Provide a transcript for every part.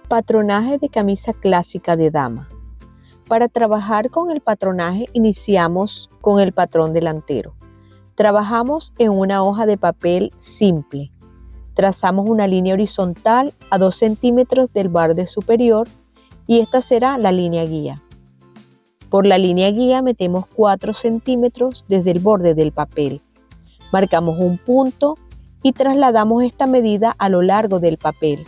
Patronaje de camisa clásica de dama. Para trabajar con el patronaje iniciamos con el patrón delantero. Trabajamos en una hoja de papel simple. Trazamos una línea horizontal a 2 centímetros del borde superior y esta será la línea guía. Por la línea guía metemos 4 centímetros desde el borde del papel. Marcamos un punto y trasladamos esta medida a lo largo del papel.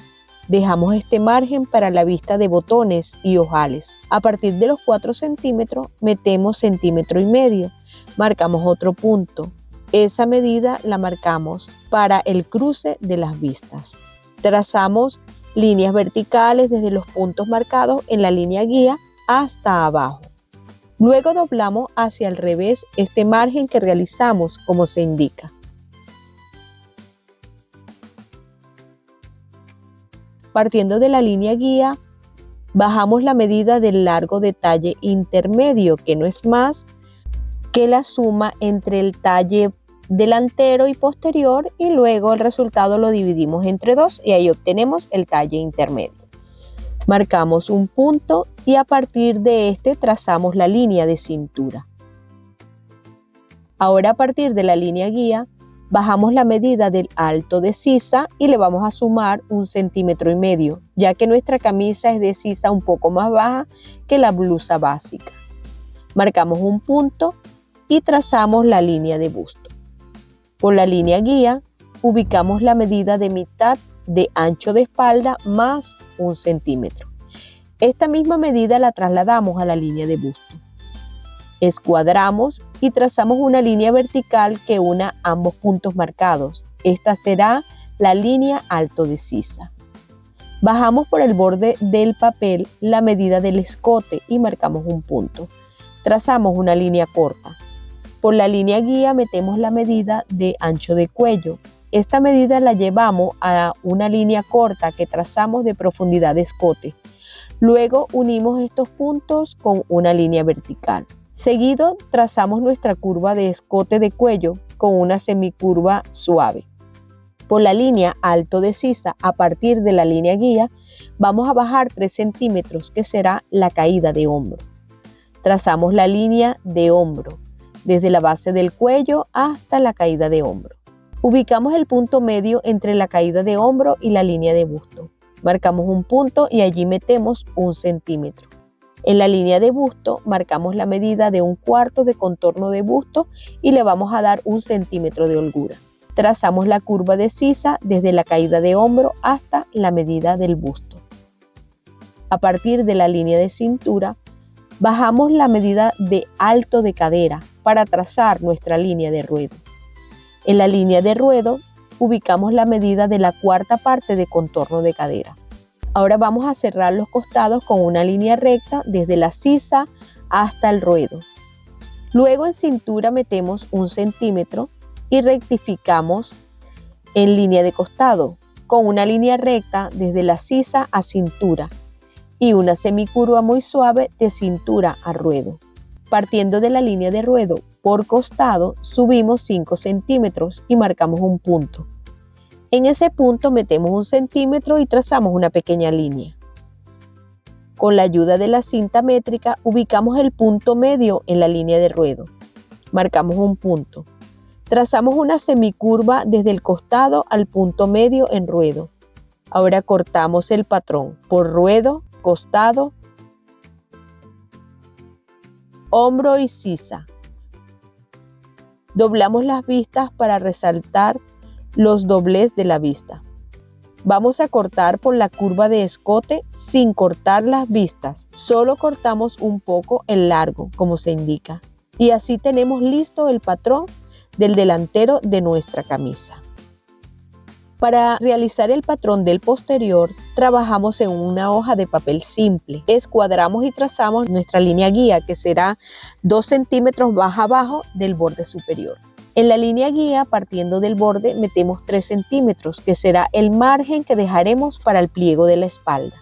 Dejamos este margen para la vista de botones y ojales. A partir de los 4 centímetros metemos 1,5 centímetros. Marcamos otro punto. Esa medida la marcamos para el cruce de las vistas. Trazamos líneas verticales desde los puntos marcados en la línea guía hasta abajo. Luego doblamos hacia el revés este margen que realizamos como se indica. Partiendo de la línea guía, bajamos la medida del largo de talle intermedio, que no es más que la suma entre el talle delantero y posterior, y luego el resultado lo dividimos entre 2 y ahí obtenemos el talle intermedio. Marcamos un punto y a partir de este trazamos la línea de cintura. Ahora a partir de la línea guía, bajamos la medida del alto de sisa y le vamos a sumar 1,5 centímetros, ya que nuestra camisa es de sisa un poco más baja que la blusa básica. Marcamos un punto y trazamos la línea de busto. Por la línea guía, ubicamos la medida de mitad de ancho de espalda más 1 centímetro. Esta misma medida la trasladamos a la línea de busto. Escuadramos y trazamos una línea vertical que una ambos puntos marcados. Esta será la línea alto de sisa. Bajamos por el borde del papel la medida del escote y marcamos un punto. Trazamos una línea corta. Por la línea guía metemos la medida de ancho de cuello. Esta medida la llevamos a una línea corta que trazamos de profundidad de escote. Luego unimos estos puntos con una línea vertical. Seguido trazamos nuestra curva de escote de cuello con una semicurva suave. Por la línea alto de sisa, a partir de la línea guía, vamos a bajar 3 centímetros, que será la caída de hombro. Trazamos la línea de hombro, desde la base del cuello hasta la caída de hombro. Ubicamos el punto medio entre la caída de hombro y la línea de busto. Marcamos un punto y allí metemos 1 centímetro. En la línea de busto marcamos la medida de 1/4 de contorno de busto y le vamos a dar 1 centímetro de holgura. Trazamos la curva de sisa desde la caída de hombro hasta la medida del busto. A partir de la línea de cintura, bajamos la medida de alto de cadera para trazar nuestra línea de ruedo. En la línea de ruedo ubicamos la medida de la 1/4 parte de contorno de cadera. Ahora vamos a cerrar los costados con una línea recta desde la sisa hasta el ruedo. Luego en cintura metemos 1 centímetro y rectificamos en línea de costado con una línea recta desde la sisa a cintura y una semicurva muy suave de cintura a ruedo. Partiendo de la línea de ruedo por costado, subimos 5 centímetros y marcamos un punto. En ese punto metemos 1 centímetro y trazamos una pequeña línea. Con la ayuda de la cinta métrica ubicamos el punto medio en la línea de ruedo. Marcamos un punto. Trazamos una semicurva desde el costado al punto medio en ruedo. Ahora cortamos el patrón por ruedo, costado, hombro y sisa. Doblamos las vistas para resaltar los doblez de la vista. Vamos a cortar por la curva de escote sin cortar las vistas, solo cortamos un poco el largo como se indica. Y así tenemos listo el patrón del delantero de nuestra camisa. Para realizar el patrón del posterior, trabajamos en una hoja de papel simple. Escuadramos y trazamos nuestra línea guía, que será 2 centímetros más abajo del borde superior. En la línea guía, partiendo del borde, metemos 3 centímetros, que será el margen que dejaremos para el pliego de la espalda.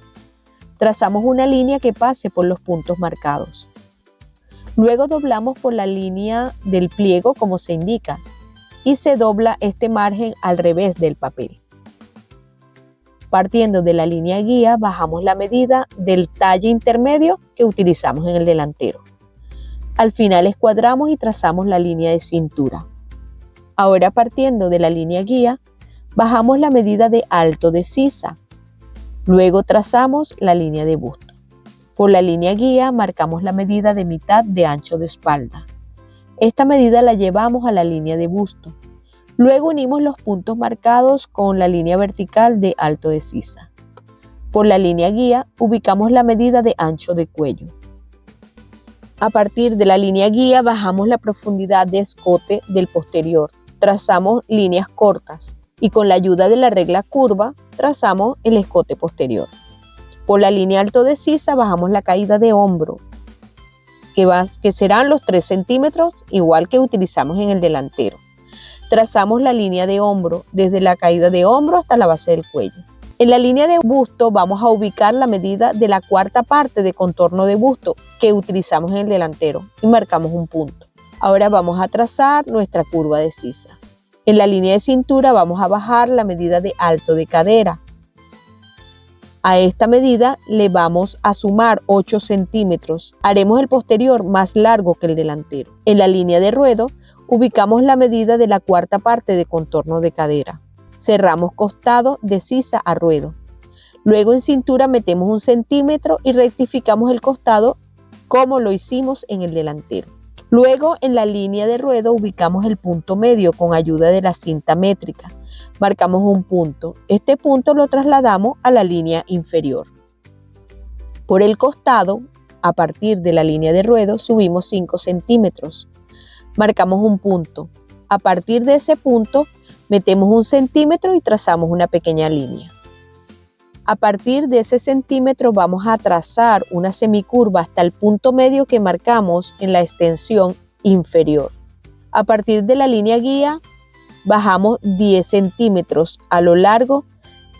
Trazamos una línea que pase por los puntos marcados. Luego doblamos por la línea del pliego como se indica y se dobla este margen al revés del papel. Partiendo de la línea guía, bajamos la medida del talle intermedio que utilizamos en el delantero. Al final escuadramos y trazamos la línea de cintura. Ahora, partiendo de la línea guía, bajamos la medida de alto de sisa. Luego trazamos la línea de busto. Por la línea guía marcamos la medida de mitad de ancho de espalda. Esta medida la llevamos a la línea de busto. Luego unimos los puntos marcados con la línea vertical de alto de sisa. Por la línea guía ubicamos la medida de ancho de cuello. A partir de la línea guía bajamos la profundidad de escote del posterior. Trazamos líneas cortas y con la ayuda de la regla curva trazamos el escote posterior. Por la línea alto de sisa bajamos la caída de hombro, que serán los 3 centímetros, igual que utilizamos en el delantero. Trazamos la línea de hombro desde la caída de hombro hasta la base del cuello. En la línea de busto vamos a ubicar la medida de la cuarta parte de contorno de busto que utilizamos en el delantero y marcamos un punto. Ahora vamos a trazar nuestra curva de sisa. En la línea de cintura vamos a bajar la medida de alto de cadera. A esta medida le vamos a sumar 8 centímetros. Haremos el posterior más largo que el delantero. En la línea de ruedo ubicamos la medida de la cuarta parte de contorno de cadera. Cerramos costado de sisa a ruedo. Luego en cintura metemos 1 centímetro y rectificamos el costado como lo hicimos en el delantero. Luego en la línea de ruedo ubicamos el punto medio con ayuda de la cinta métrica. Marcamos un punto. Este punto lo trasladamos a la línea inferior. Por el costado, a partir de la línea de ruedo, subimos 5 centímetros. Marcamos un punto. A partir de ese punto, metemos 1 centímetro y trazamos una pequeña línea. A partir de ese centímetro vamos a trazar una semicurva hasta el punto medio que marcamos en la extensión inferior. A partir de la línea guía bajamos 10 centímetros. A lo largo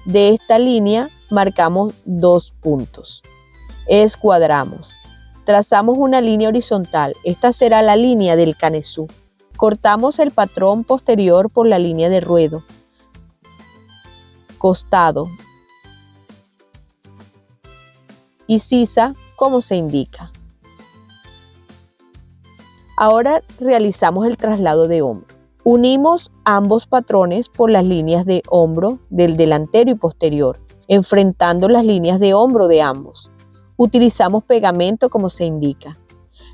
de esta línea marcamos 2 puntos. Escuadramos. Trazamos una línea horizontal. Esta será la línea del canesú. Cortamos el patrón posterior por la línea de ruedo. Costado y sisa como se indica. Ahora realizamos el traslado de hombro. Unimos ambos patrones por las líneas de hombro del delantero y posterior, enfrentando las líneas de hombro de ambos. Utilizamos pegamento como se indica.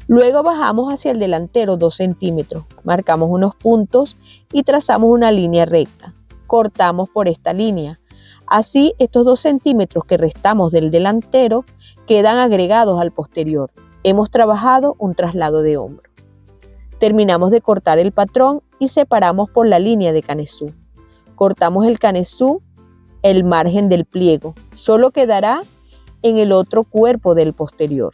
Luego bajamos hacia el delantero 2 centímetros, marcamos unos puntos y trazamos una línea recta. Cortamos por esta línea. Así, estos 2 centímetros que restamos del delantero quedan agregados al posterior. Hemos trabajado un traslado de hombro. Terminamos de cortar el patrón y separamos por la línea de canesú. Cortamos el canesú, el margen del pliego. Solo quedará en el otro cuerpo del posterior.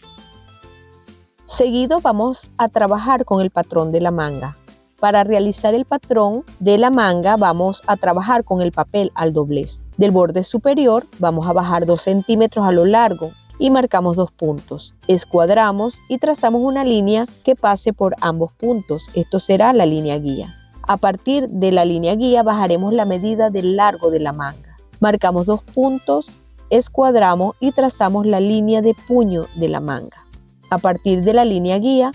Seguido vamos a trabajar con el patrón de la manga. Para realizar el patrón de la manga vamos a trabajar con el papel al doblez. Del borde superior vamos a bajar 2 centímetros a lo largo y marcamos 2 puntos. Escuadramos y trazamos una línea que pase por ambos puntos. Esto será la línea guía. A partir de la línea guía bajaremos la medida del largo de la manga. Marcamos 2 puntos, escuadramos y trazamos la línea de puño de la manga. A partir de la línea guía,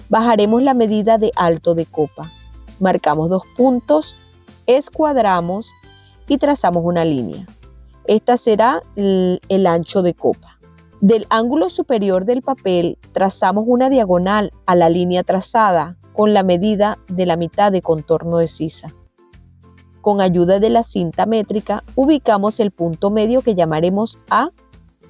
bajaremos la medida de alto de copa. Marcamos 2 puntos, escuadramos y trazamos una línea. Esta será el ancho de copa. Del ángulo superior del papel, trazamos una diagonal a la línea trazada con la medida de la mitad de contorno de sisa. Con ayuda de la cinta métrica, ubicamos el punto medio que llamaremos A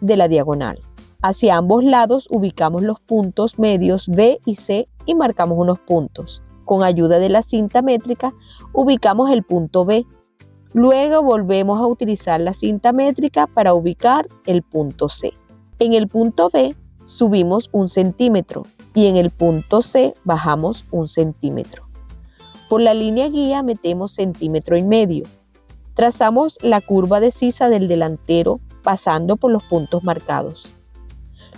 de la diagonal. Hacia ambos lados ubicamos los puntos medios B y C y marcamos unos puntos. Con ayuda de la cinta métrica ubicamos el punto B. Luego volvemos a utilizar la cinta métrica para ubicar el punto C. En el punto B subimos 1 centímetro y en el punto C bajamos 1 centímetro. Por la línea guía metemos 1,5 centímetros. Trazamos la curva de sisa del delantero pasando por los puntos marcados.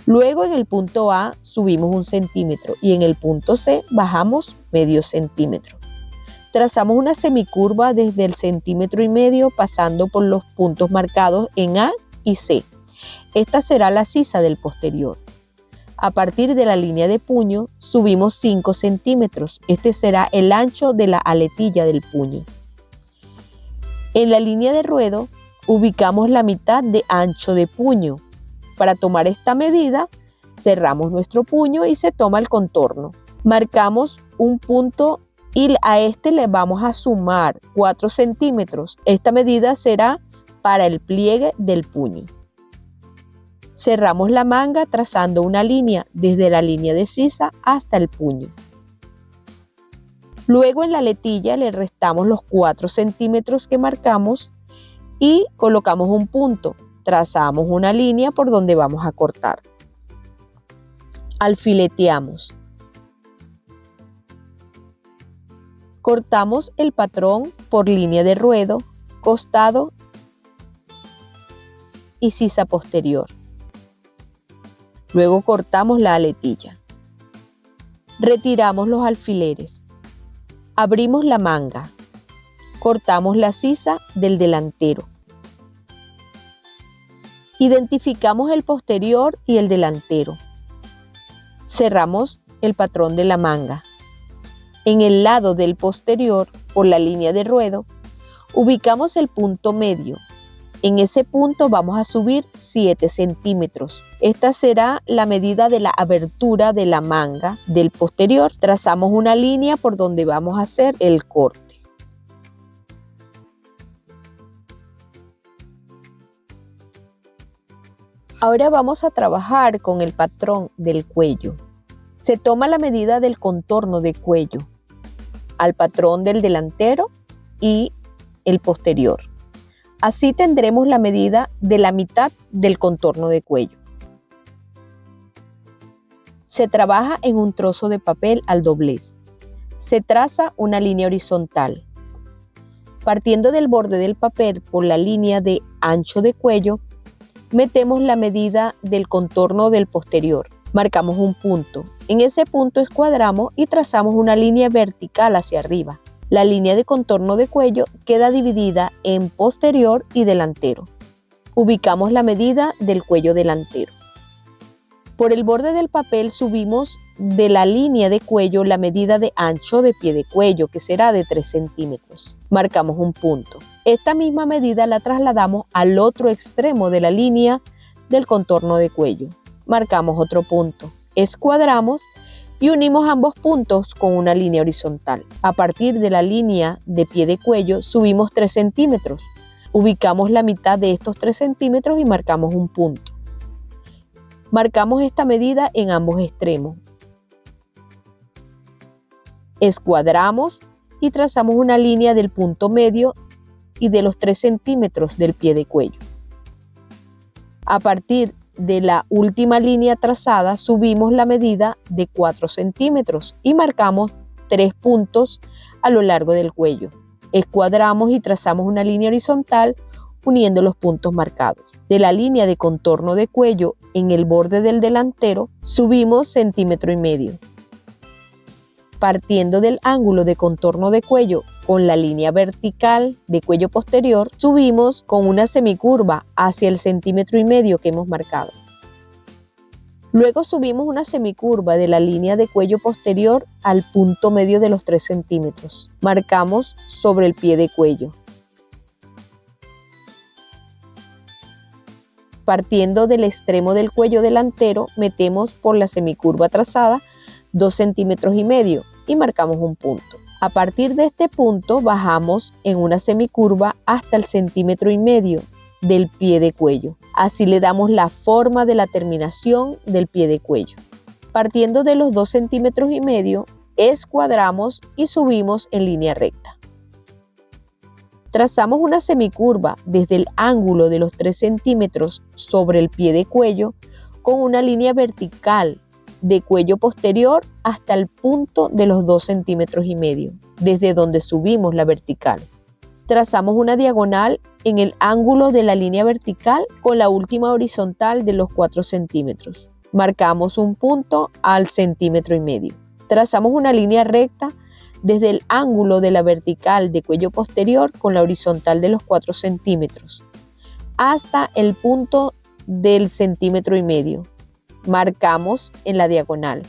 Luego en el punto A subimos 1 centímetro y en el punto C bajamos medio centímetro. Trazamos una semicurva desde el 1,5 centímetros pasando por los puntos marcados en A y C. Esta será la sisa del posterior. A partir de la línea de puño subimos 5 centímetros. Este será el ancho de la aletilla del puño. En la línea de ruedo ubicamos la mitad de ancho de puño. Para tomar esta medida, cerramos nuestro puño y se toma el contorno. Marcamos un punto y a este le vamos a sumar 4 centímetros. Esta medida será para el pliegue del puño. Cerramos la manga trazando una línea desde la línea de sisa hasta el puño. Luego en la aletilla le restamos los 4 centímetros que marcamos y colocamos un punto. Trazamos una línea por donde vamos a cortar. Alfileteamos. Cortamos el patrón por línea de ruedo, costado y sisa posterior. Luego cortamos la aletilla. Retiramos los alfileres. Abrimos la manga. Cortamos la sisa del delantero. Identificamos el posterior y el delantero. Cerramos el patrón de la manga. En el lado del posterior, por la línea de ruedo, ubicamos el punto medio. En ese punto vamos a subir 7 centímetros. Esta será la medida de la abertura de la manga del posterior. Trazamos una línea por donde vamos a hacer el corte. Ahora vamos a trabajar con el patrón del cuello. Se toma la medida del contorno de cuello al patrón del delantero y el posterior. Así tendremos la medida de la mitad del contorno de cuello. Se trabaja en un trozo de papel al doblez. Se traza una línea horizontal. Partiendo del borde del papel por la línea de ancho de cuello, metemos la medida del contorno del posterior. Marcamos un punto. En ese punto escuadramos y trazamos una línea vertical hacia arriba. La línea de contorno de cuello queda dividida en posterior y delantero. Ubicamos la medida del cuello delantero. Por el borde del papel subimos de la línea de cuello la medida de ancho de pie de cuello, que será de 3 centímetros. Marcamos un punto. Esta misma medida la trasladamos al otro extremo de la línea del contorno de cuello. Marcamos otro punto. Escuadramos y unimos ambos puntos con una línea horizontal. A partir de la línea de pie de cuello subimos 3 centímetros. Ubicamos la mitad de estos 3 centímetros y marcamos un punto. Marcamos esta medida en ambos extremos. Escuadramos y trazamos una línea del punto medio y de los 3 centímetros del pie de cuello. A partir de la última línea trazada subimos la medida de 4 centímetros y marcamos 3 puntos a lo largo del cuello. Escuadramos y trazamos una línea horizontal uniendo los puntos marcados. De la línea de contorno de cuello en el borde del delantero subimos 1,5 centímetros. Partiendo del ángulo de contorno de cuello con la línea vertical de cuello posterior, subimos con una semicurva hacia el 1,5 centímetros que hemos marcado. Luego subimos una semicurva de la línea de cuello posterior al punto medio de los 3 centímetros. Marcamos sobre el pie de cuello. Partiendo del extremo del cuello delantero, metemos por la semicurva trazada 2,5 centímetros y marcamos un punto. A partir de este punto bajamos en una semicurva hasta el 1,5 centímetros del pie de cuello. Así le damos la forma de la terminación del pie de cuello. Partiendo de los 2,5 centímetros, escuadramos y subimos en línea recta. Trazamos una semicurva desde el ángulo de los 3 centímetros sobre el pie de cuello con una línea vertical de cuello posterior hasta el punto de los 2,5 centímetros, desde donde subimos la vertical. Trazamos una diagonal en el ángulo de la línea vertical con la última horizontal de los 4 centímetros. Marcamos un punto al 1,5 centímetros. Trazamos una línea recta desde el ángulo de la vertical de cuello posterior con la horizontal de los 4 centímetros hasta el punto del 1,5 centímetros. Marcamos en la diagonal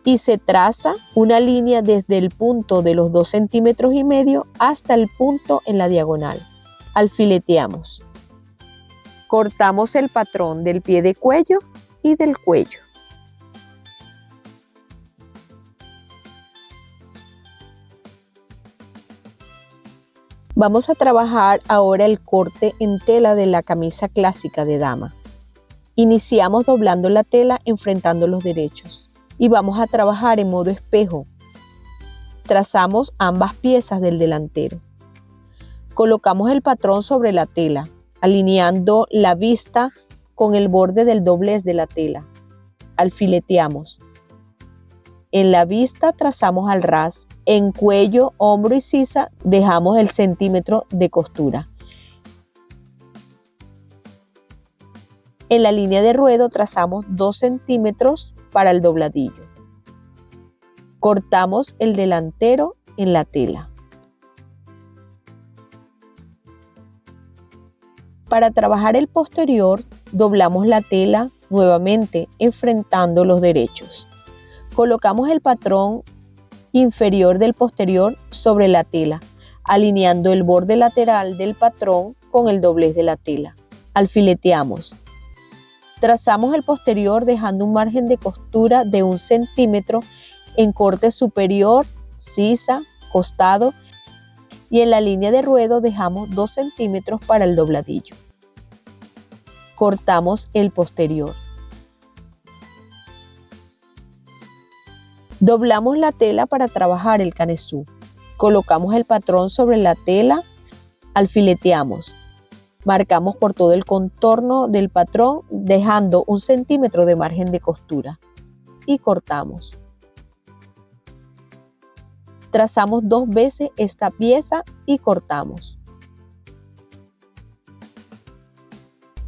y se traza una línea desde el punto de los 2,5 centímetros hasta el punto en la diagonal. Alfileteamos. Cortamos el patrón del pie de cuello y del cuello. Vamos a trabajar ahora el corte en tela de la camisa clásica de dama. Iniciamos doblando la tela enfrentando los derechos y vamos a trabajar en modo espejo. Trazamos ambas piezas del delantero. Colocamos el patrón sobre la tela, alineando la vista con el borde del doblez de la tela. Alfileteamos. En la vista trazamos al ras, en cuello, hombro y sisa dejamos el centímetro de costura. En la línea de ruedo trazamos 2 centímetros para el dobladillo. Cortamos el delantero en la tela. Para trabajar el posterior, doblamos la tela nuevamente enfrentando los derechos. Colocamos el patrón inferior del posterior sobre la tela, alineando el borde lateral del patrón con el doblez de la tela. Alfileteamos. Trazamos el posterior dejando un margen de costura de 1 centímetro en corte superior, sisa, costado y en la línea de ruedo dejamos 2 centímetros para el dobladillo. Cortamos el posterior. Doblamos la tela para trabajar el canesú. Colocamos el patrón sobre la tela, alfileteamos. Marcamos por todo el contorno del patrón dejando 1 centímetro de margen de costura y cortamos. Trazamos 2 veces esta pieza y cortamos.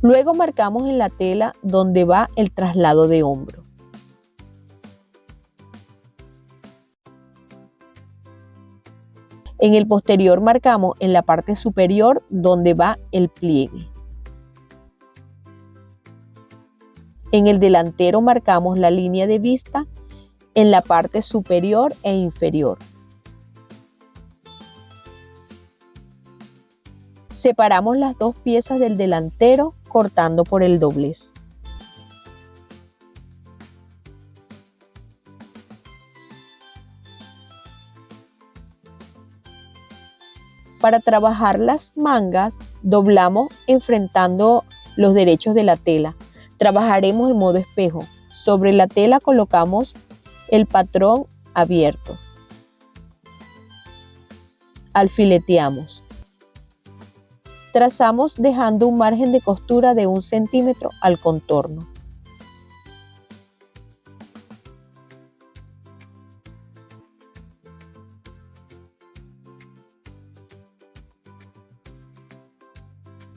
Luego marcamos en la tela donde va el traslado de hombro. En el posterior marcamos en la parte superior donde va el pliegue. En el delantero marcamos la línea de vista en la parte superior e inferior. Separamos las 2 piezas del delantero cortando por el doblez. Para trabajar las mangas, doblamos enfrentando los derechos de la tela. Trabajaremos en modo espejo. Sobre la tela colocamos el patrón abierto. Alfileteamos. Trazamos dejando un margen de costura de 1 centímetro al contorno.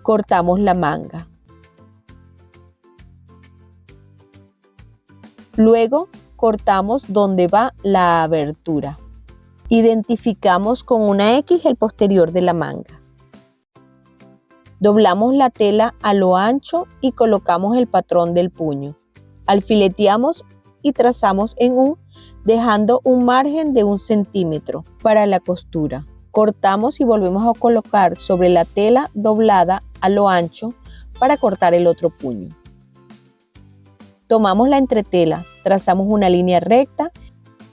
Cortamos la manga. Luego cortamos donde va la abertura. Identificamos con una X el posterior de la manga. Doblamos la tela a lo ancho y colocamos el patrón del puño. Alfileteamos y trazamos en U, dejando un margen de 1 centímetro para la costura. Cortamos y volvemos a colocar sobre la tela doblada a lo ancho para cortar el otro puño. Tomamos la entretela, trazamos una línea recta,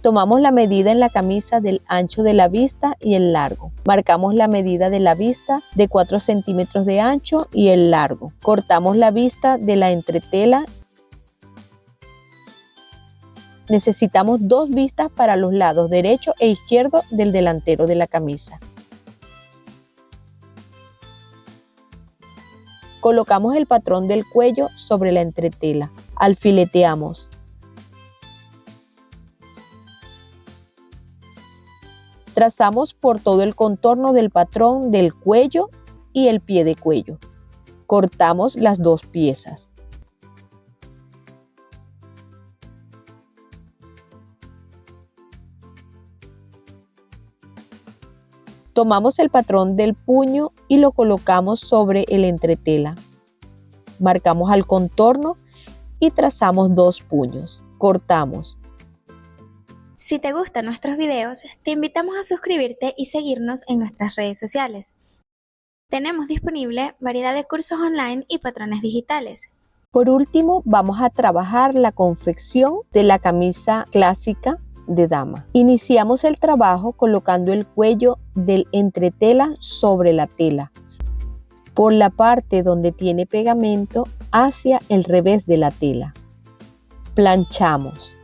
tomamos la medida en la camisa del ancho de la vista y el largo. Marcamos la medida de la vista de 4 centímetros de ancho y el largo. Cortamos la vista de la entretela. Necesitamos 2 vistas para los lados derecho e izquierdo del delantero de la camisa. Colocamos el patrón del cuello sobre la entretela. Alfileteamos. Trazamos por todo el contorno del patrón del cuello y el pie de cuello. Cortamos las 2 piezas. Tomamos el patrón del puño y lo colocamos sobre el entretela. Marcamos al contorno y trazamos 2 puños. Cortamos. Si te gustan nuestros videos, te invitamos a suscribirte y seguirnos en nuestras redes sociales. Tenemos disponible variedad de cursos online y patrones digitales. Por último, vamos a trabajar la confección de la camisa clásica de dama. Iniciamos el trabajo colocando el cuello del entretela sobre la tela, por la parte donde tiene pegamento hacia el revés de la tela. Planchamos.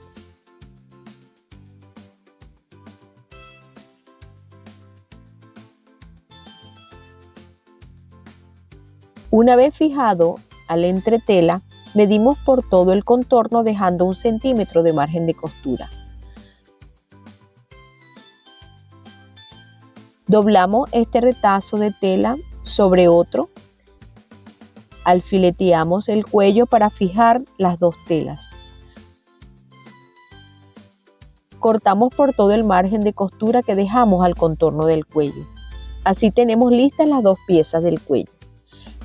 Una vez fijado al entretela, medimos por todo el contorno dejando 1 centímetro de margen de costura. Doblamos este retazo de tela sobre otro. Alfileteamos el cuello para fijar las 2 telas. Cortamos por todo el margen de costura que dejamos al contorno del cuello. Así tenemos listas las 2 piezas del cuello.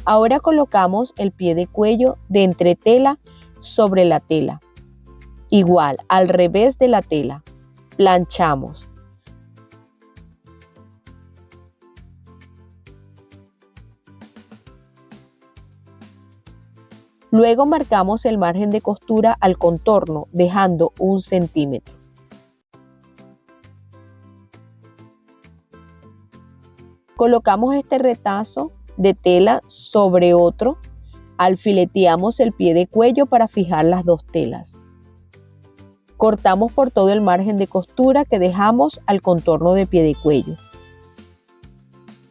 Ahora colocamos el pie de cuello de entretela sobre la tela. Igual, al revés de la tela. Planchamos. Luego marcamos el margen de costura al contorno, dejando 1 centímetro. Colocamos este retazo de tela sobre otro, alfileteamos el pie de cuello para fijar las 2 telas. Cortamos por todo el margen de costura que dejamos al contorno de pie de cuello.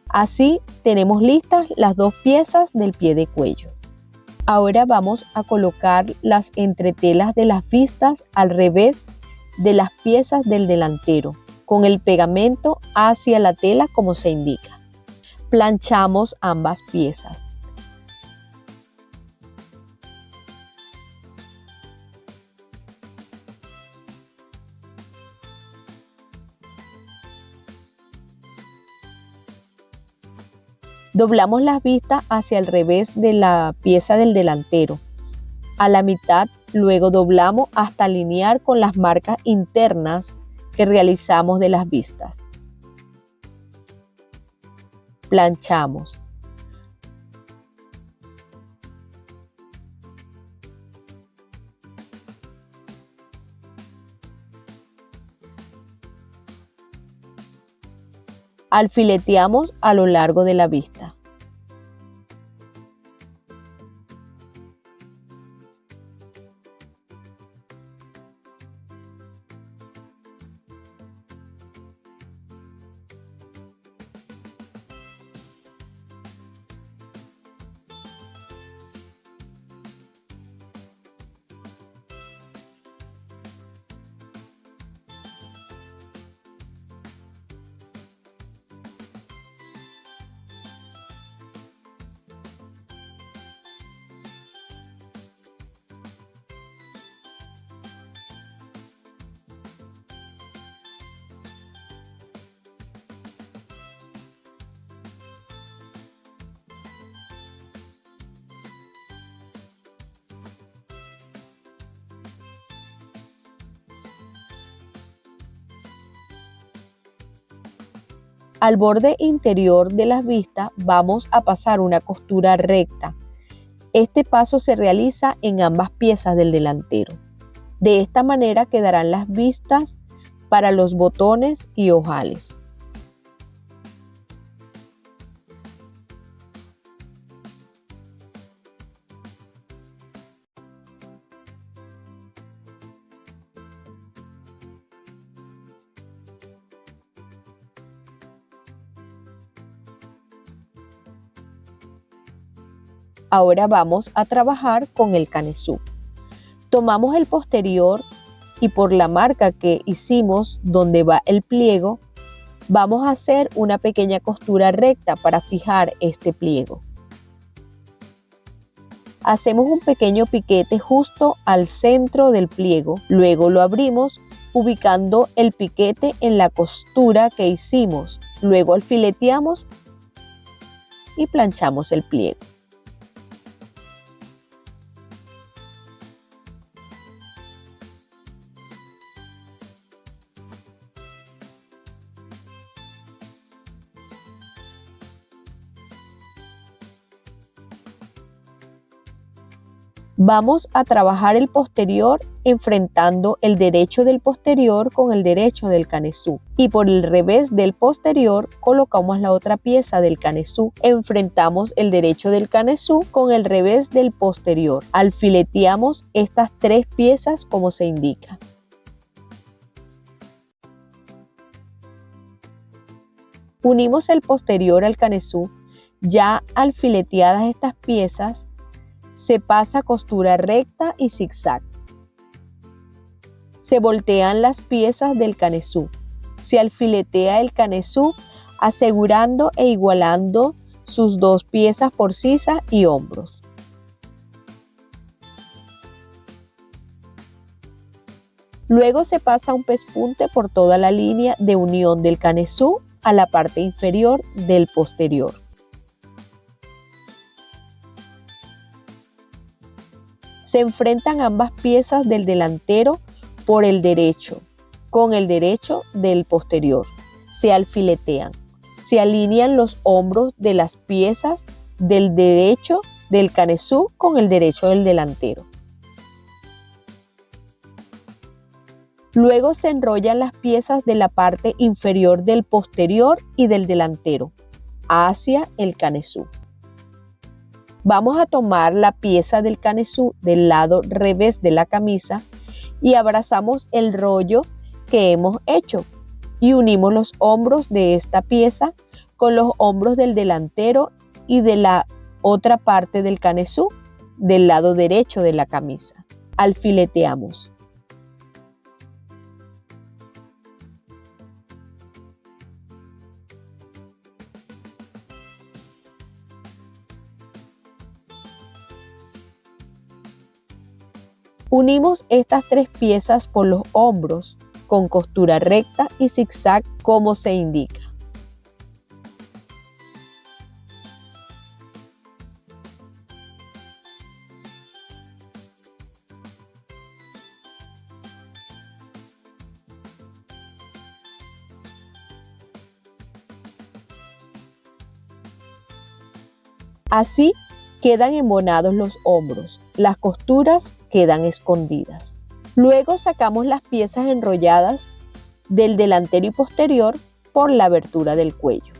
Así tenemos listas las 2 piezas del pie de cuello. Ahora vamos a colocar las entretelas de las vistas al revés de las piezas del delantero, con el pegamento hacia la tela como se indica. Planchamos ambas piezas. Doblamos las vistas hacia el revés de la pieza del delantero. A la mitad, luego doblamos hasta alinear con las marcas internas que realizamos de las vistas. Planchamos. Alfileteamos a lo largo de la vista. Al borde interior de las vistas vamos a pasar una costura recta. Este paso se realiza en ambas piezas del delantero. De esta manera quedarán las vistas para los botones y ojales. Ahora vamos a trabajar con el canesú. Tomamos el posterior y por la marca que hicimos donde va el pliego, vamos a hacer una pequeña costura recta para fijar este pliego. Hacemos un pequeño piquete justo al centro del pliego, luego lo abrimos ubicando el piquete en la costura que hicimos Luego alfileteamos y planchamos el pliego. Vamos a trabajar el posterior enfrentando el derecho del posterior con el derecho del canesú, y por el revés del posterior colocamos la otra pieza del canesú. Enfrentamos el derecho del canesú con el revés del posterior. Alfileteamos estas 3 piezas como se indica. Unimos el posterior al canesú. Ya alfileteadas estas piezas, se pasa costura recta y zigzag. Se voltean las piezas del canesú. Se alfiletea el canesú asegurando e igualando sus 2 piezas por sisa y hombros. Luego se pasa un pespunte por toda la línea de unión del canesú a la parte inferior del posterior. Se enfrentan ambas piezas del delantero por el derecho con el derecho del posterior. Se alfiletean. Se alinean los hombros de las piezas del derecho del canesú con el derecho del delantero. Luego se enrollan las piezas de la parte inferior del posterior y del delantero hacia el canesú. Vamos a tomar la pieza del canesú del lado revés de la camisa y abrazamos el rollo que hemos hecho y unimos los hombros de esta pieza con los hombros del delantero y de la otra parte del canesú del lado derecho de la camisa. Alfileteamos. Unimos estas 3 piezas por los hombros con costura recta y zigzag como se indica. Así quedan embonados los hombros. Las costuras quedan escondidas. Luego sacamos las piezas enrolladas del delantero y posterior por la abertura del cuello.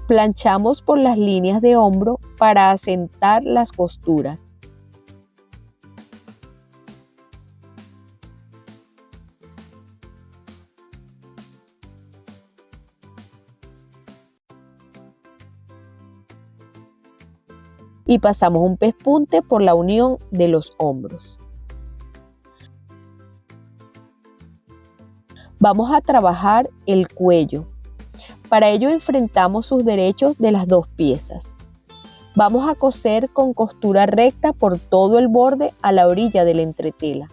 Planchamos por las líneas de hombro para asentar las costuras. Y pasamos un pespunte por la unión de los hombros. Vamos a trabajar el cuello. Para ello enfrentamos sus derechos de las 2 piezas. Vamos a coser con costura recta por todo el borde a la orilla de la entretela.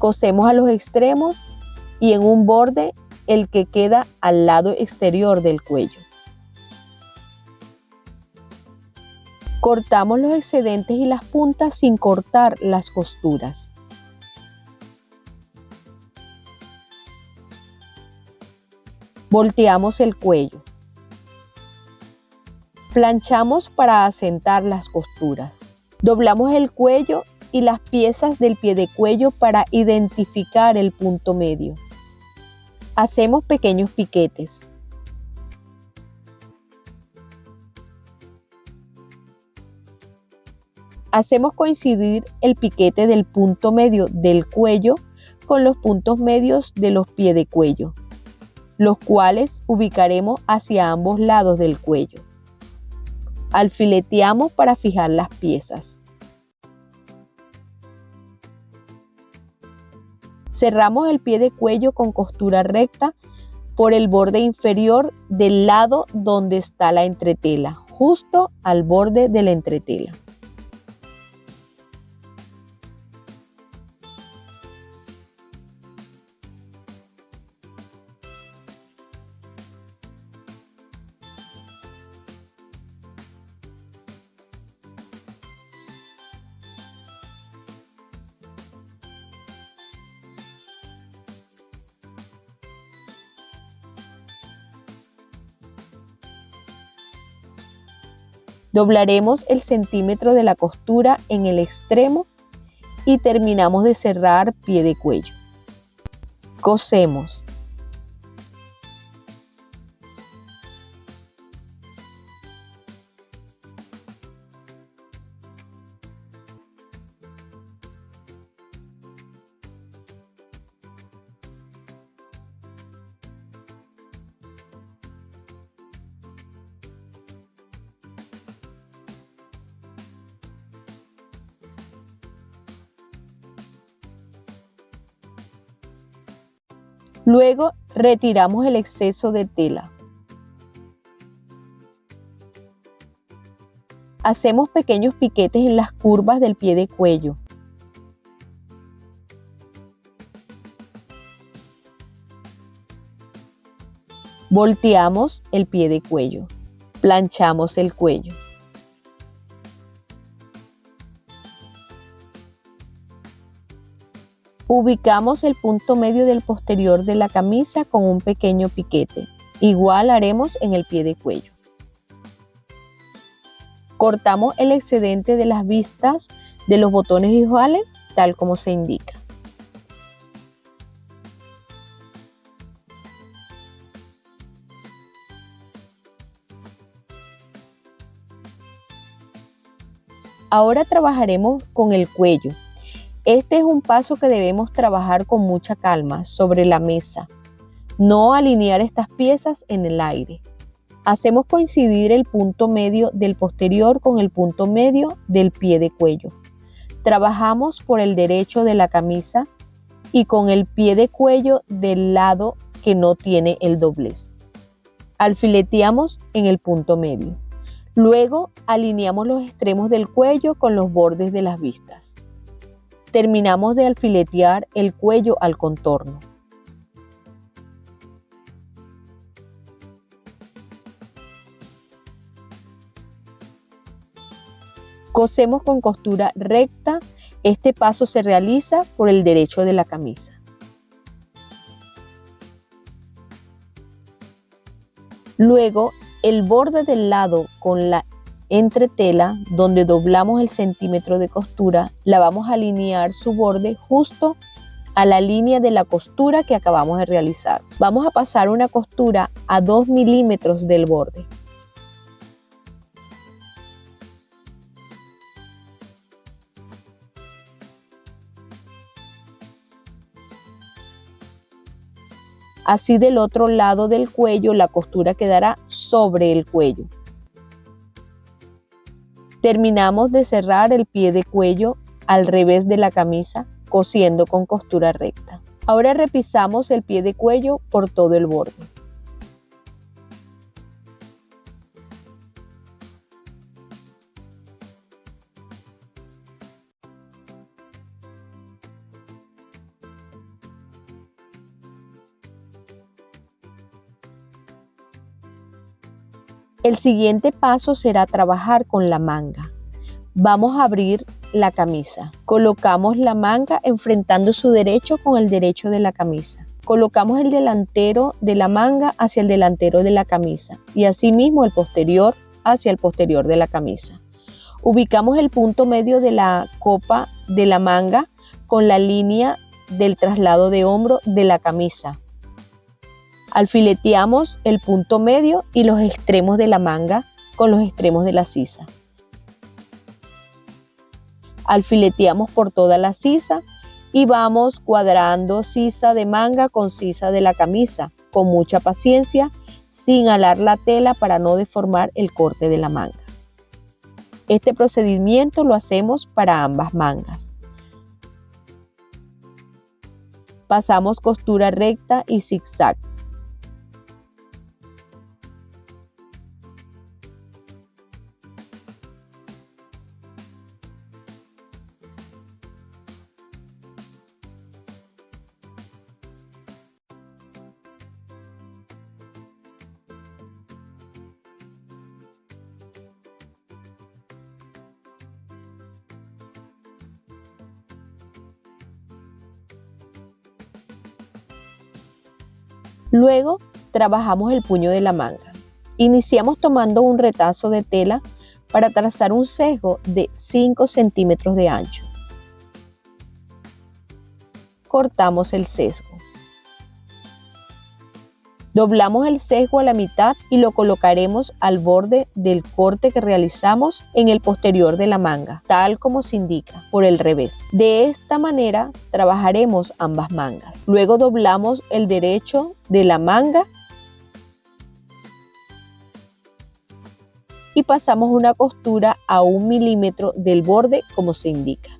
Cosemos a los extremos y en un borde el que queda al lado exterior del cuello. Cortamos los excedentes y las puntas sin cortar las costuras. Volteamos el cuello. Planchamos para asentar las costuras. Doblamos el cuello y las piezas del pie de cuello para identificar el punto medio. Hacemos pequeños piquetes. Hacemos coincidir el piquete del punto medio del cuello con los puntos medios de los pies de cuello, los cuales ubicaremos hacia ambos lados del cuello. Alfileteamos para fijar las piezas. Cerramos el pie de cuello con costura recta por el borde inferior del lado donde está la entretela, justo al borde de la entretela. Doblaremos el centímetro de la costura en el extremo y terminamos de cerrar pie de cuello. Cosemos. Luego retiramos el exceso de tela. Hacemos pequeños piquetes en las curvas del pie de cuello. Volteamos el pie de cuello. Planchamos el cuello. Ubicamos el punto medio del posterior de la camisa con un pequeño piquete. Igual haremos en el pie de cuello. Cortamos el excedente de las vistas de los botones iguales, tal como se indica. Ahora trabajaremos con el cuello. Este es un paso que debemos trabajar con mucha calma sobre la mesa. No alinear estas piezas en el aire. Hacemos coincidir el punto medio del posterior con el punto medio del pie de cuello. Trabajamos por el derecho de la camisa y con el pie de cuello del lado que no tiene el doblez. Alfileteamos en el punto medio. Luego alineamos los extremos del cuello con los bordes de las vistas. Terminamos de alfiletear el cuello al contorno. Cosemos con costura recta. Este paso se realiza por el derecho de la camisa. Luego, el borde del lado con la entretela, donde doblamos el centímetro de costura, la vamos a alinear su borde justo a la línea de la costura que acabamos de realizar. Vamos a pasar una costura a 2 milímetros del borde. Así del otro lado del cuello, la costura quedará sobre el cuello. Terminamos de cerrar el pie de cuello al revés de la camisa, cosiendo con costura recta. Ahora repisamos el pie de cuello por todo el borde. El siguiente paso será trabajar con la manga. Vamos a abrir la camisa. Colocamos la manga enfrentando su derecho con el derecho de la camisa. Colocamos el delantero de la manga hacia el delantero de la camisa y asimismo el posterior hacia el posterior de la camisa. Ubicamos el punto medio de la copa de la manga con la línea del traslado de hombro de la camisa. Alfileteamos el punto medio y los extremos de la manga con los extremos de la sisa. Alfileteamos por toda la sisa y vamos cuadrando sisa de manga con sisa de la camisa, con mucha paciencia, sin alar la tela para no deformar el corte de la manga. Este procedimiento lo hacemos para ambas mangas. Pasamos costura recta y zigzag. Luego trabajamos el puño de la manga. Iniciamos tomando un retazo de tela para trazar un sesgo de 5 centímetros de ancho. Cortamos el sesgo. Doblamos el sesgo a la mitad y lo colocaremos al borde del corte que realizamos en el posterior de la manga, tal como se indica, por el revés. De esta manera trabajaremos ambas mangas. Luego doblamos el derecho de la manga y pasamos una costura a 1 milímetro del borde como se indica.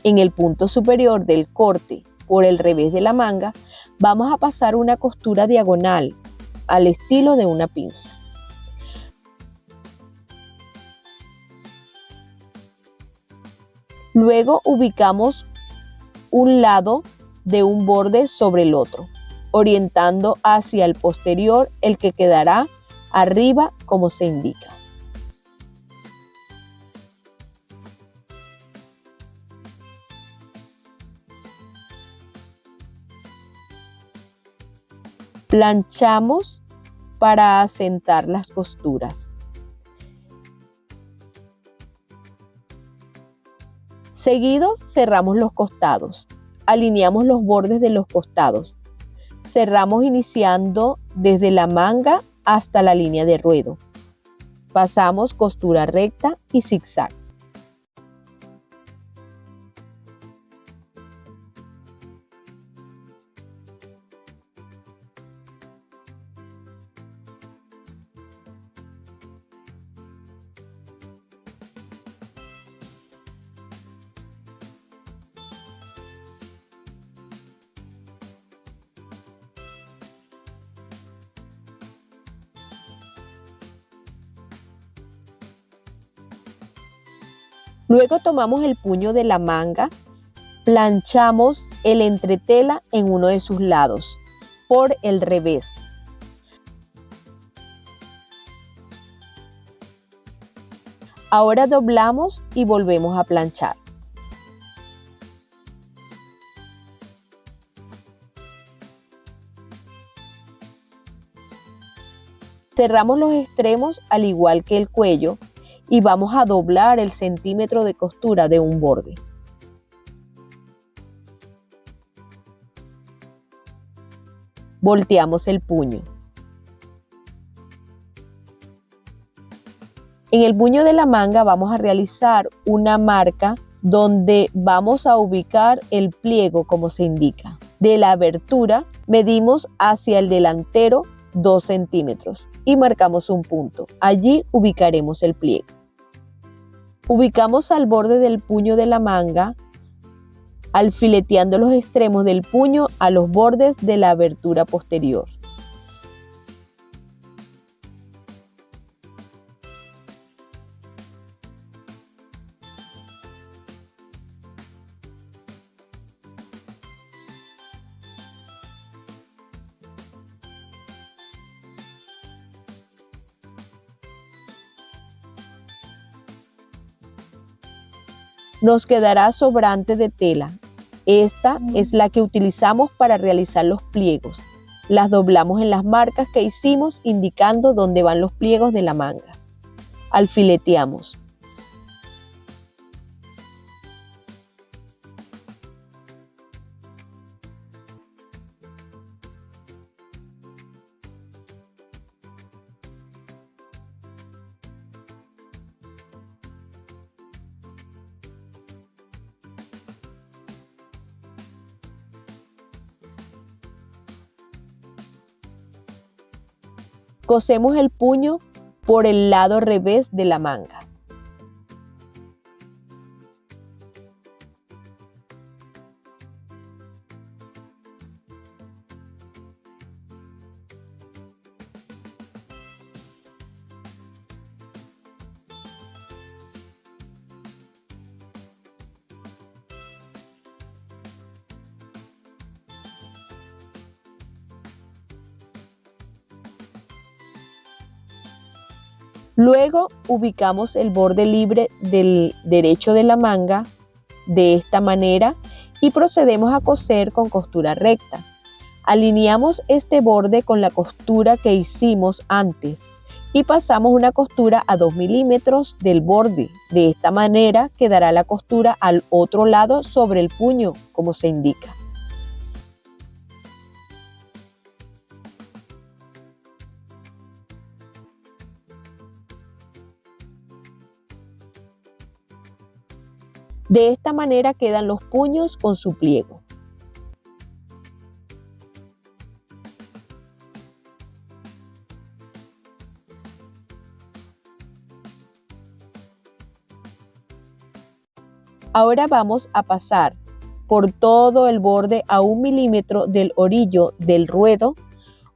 En el punto superior del corte por el revés de la manga, vamos a pasar una costura diagonal al estilo de una pinza. Luego ubicamos un lado de un borde sobre el otro, orientando hacia el posterior el que quedará arriba como se indica. Planchamos para asentar las costuras. Seguido cerramos los costados. Alineamos los bordes de los costados. Cerramos iniciando desde la manga hasta la línea de ruedo. Pasamos costura recta y zigzag. Luego tomamos el puño de la manga, planchamos el entretela en uno de sus lados, por el revés. Ahora doblamos y volvemos a planchar. Cerramos los extremos al igual que el cuello y vamos a doblar el centímetro de costura de un borde. Volteamos el puño. En el puño de la manga vamos a realizar una marca donde vamos a ubicar el pliego como se indica. de la abertura, medimos hacia el delantero 2 centímetros y marcamos un punto. Allí ubicaremos el pliegue. Ubicamos al borde del puño de la manga, alfileteando los extremos del puño a los bordes de la abertura posterior. Nos quedará sobrante de tela. Esta es la que utilizamos para realizar los pliegos. Las doblamos en las marcas que hicimos indicando dónde van los pliegos de la manga. Alfileteamos. Cosemos el puño por el lado revés de la manga. Luego ubicamos el borde libre del derecho de la manga de esta manera y procedemos a coser con costura recta. Alineamos este borde con la costura que hicimos antes y pasamos una costura a 2 milímetros del borde. De esta manera quedará la costura al otro lado sobre el puño, como se indica. De esta manera quedan los puños con su pliego. Ahora vamos a pasar por todo el borde a 1 milímetro del orillo del ruedo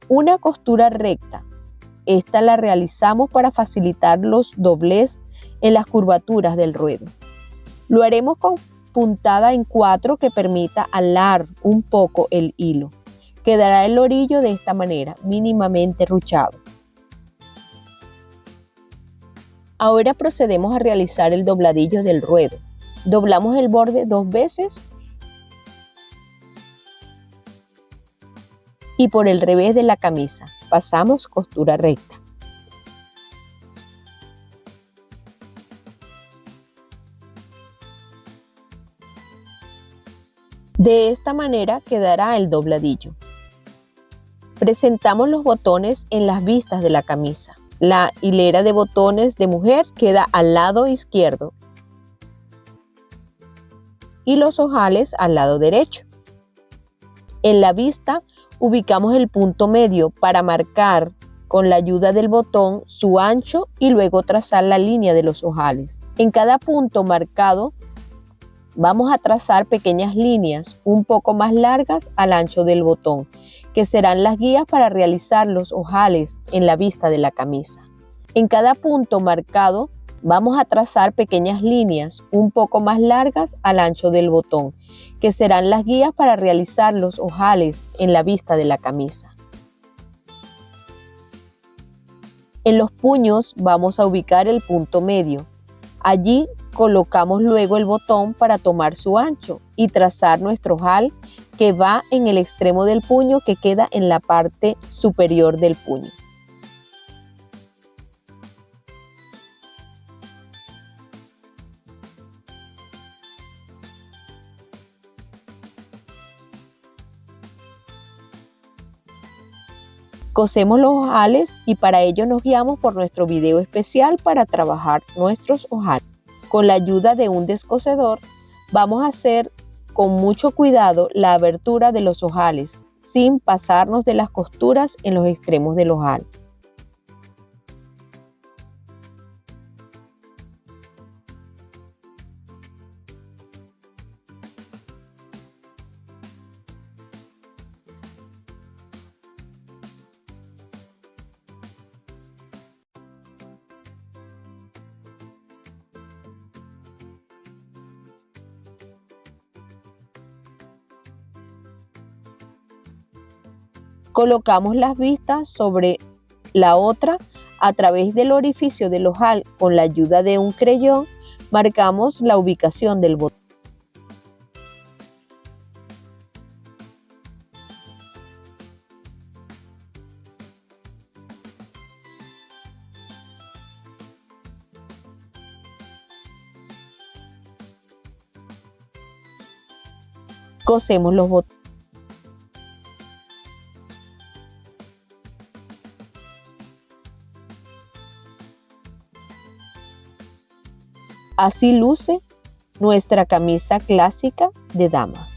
una costura recta. Esta la realizamos para facilitar los doblez en las curvaturas del ruedo. Lo haremos con puntada en 4 que permita alar un poco el hilo. Quedará el orillo de esta manera, mínimamente ruchado. Ahora procedemos a realizar el dobladillo del ruedo. Doblamos el borde 2 veces y por el revés de la camisa pasamos costura recta. De esta manera quedará el dobladillo. Presentamos los botones en las vistas de la camisa. La hilera de botones de mujer queda al lado izquierdo y los ojales al lado derecho. En la vista ubicamos el punto medio para marcar con la ayuda del botón su ancho y luego trazar la línea de los ojales. En cada punto marcado vamos a trazar pequeñas líneas un poco más largas al ancho del botón, que serán las guías para realizar los ojales en la vista de la camisa. En cada punto marcado vamos a trazar pequeñas líneas un poco más largas al ancho del botón, que serán las guías para realizar los ojales en la vista de la camisa. En los puños vamos a ubicar el punto medio. Allí colocamos luego el botón para tomar su ancho y trazar nuestro ojal que va en el extremo del puño que queda en la parte superior del puño. Cosemos los ojales y para ello nos guiamos por nuestro video especial para trabajar nuestros ojales. Con la ayuda de un descosedor vamos a hacer con mucho cuidado la abertura de los ojales, sin pasarnos de las costuras en los extremos del ojal. Colocamos las vistas sobre la otra a través del orificio del ojal con la ayuda de un creyón. Marcamos la ubicación del botón. Cosemos los botones. Así luce nuestra camisa clásica de dama.